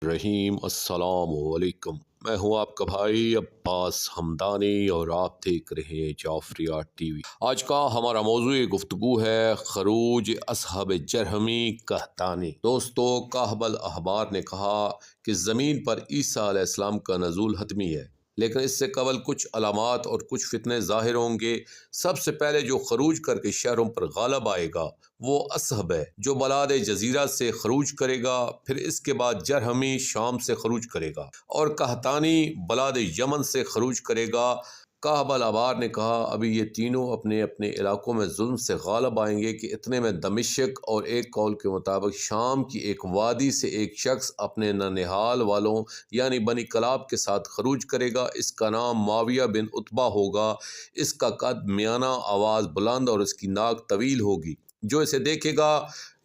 रहीम। अस्सलाम वालेकुम। मैं हूं आपका भाई अब्बास हमदानी और आप देख रहे हैं जाफरिया टीवी। आज का हमारा मौजूद गुफ्तगू है खरूज असहब जरहमी कहतानी। दोस्तों, काहबल अहबार ने कहा कि ज़मीन पर ईसा अलैहिस्सलाम का नज़ूल हतमी है, लेकिन इससे कबल कुछ अलामात और कुछ फितने ज़ाहिर होंगे। सबसे पहले जो खरूज करके शहरों पर गालब आएगा वो असहब है, जो बलाद जजीरा से खरूज करेगा। फिर इसके बाद जरहमी शाम से खरूज करेगा और कहतानी बलाद यमन से खरूज करेगा। काहबल अबार ने कहा, अभी ये तीनों अपने अपने इलाकों में जुल्म से गालब आएंगे कि इतने में दमिश्क और एक कौल के मुताबिक शाम की एक वादी से एक शख्स अपने ननिहाल वालों यानी बनी कलाब के साथ खरूज करेगा। इसका नाम माविया बिन उतबा होगा। इसका कद मियाना, आवाज़ बुलंद और इसकी नाक तवील होगी। जो इसे देखेगा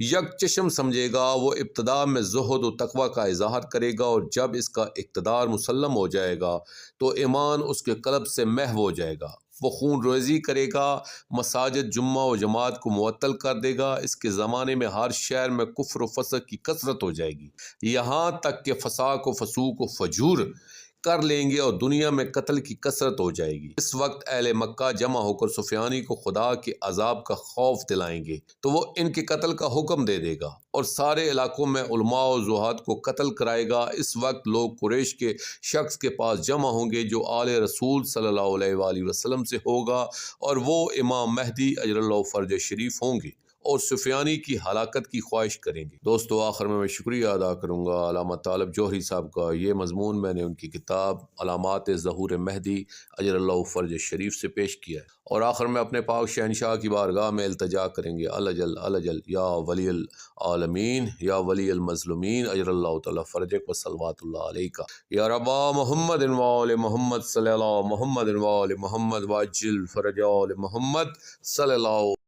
यक चश्म समझेगा। वो इब्तदा में ज़ुहद और तकवा का इजहार करेगा और जब इसका इक़्तिदार मुसल्लम हो जाएगा तो ईमान उसके क़ल्ब से महव हो जाएगा। वो खून रेज़ी करेगा, मसाजिद जुम्मा व जमात को मुअत्तल कर देगा। इसके ज़माने में हर शहर में कुफ्र व फसक की कसरत हो जाएगी, यहाँ तक कि फसाक व फसूक व फजूर कर लेंगे और दुनिया में कत्ल की कसरत हो जाएगी। इस वक्त अहले मक्का जमा होकर सुफियानी को खुदा के अजाब का खौफ दिलाएंगे तो वो इनके कत्ल का हुक्म दे देगा और सारे इलाकों में उलमा और जुहाद को कत्ल कराएगा। इस वक्त लोग कुरैश के शख्स के पास जमा होंगे जो आले रसूल सल्लल्लाहु अलैहि वसल्लम से होगा और वो इमाम महदी अजरल्लाहु फर्ज शरीफ होंगे और सुफियानी की हलाकत की ख्वाहिश करेंगे। दोस्तों, आखिर में मैं शुक्रिया अदा करूँगा अल्लामा तालिब जौहरी साहब का। ये मजमून मैंने उनकी किताब अलामात ज़हूर महदी अजरल्लाहु फर्ज शरीफ से पेश किया है। और आखिर में अपने पाक शहनशाह की बारगाह में इल्तिजा करेंगे, अलजल अलजल या वलील आलमीन या वलील मज़लूमीन अजरल्लाहु तआला फर्जक व सल्लल्लाहु अलैका या रब्बा मुहम्मद व आले मुहम्मद सल्लल्लाहु मुहम्मद व आले मुहम्मद वाजिल फरज आले मुहम्मद सल्लल्लाहु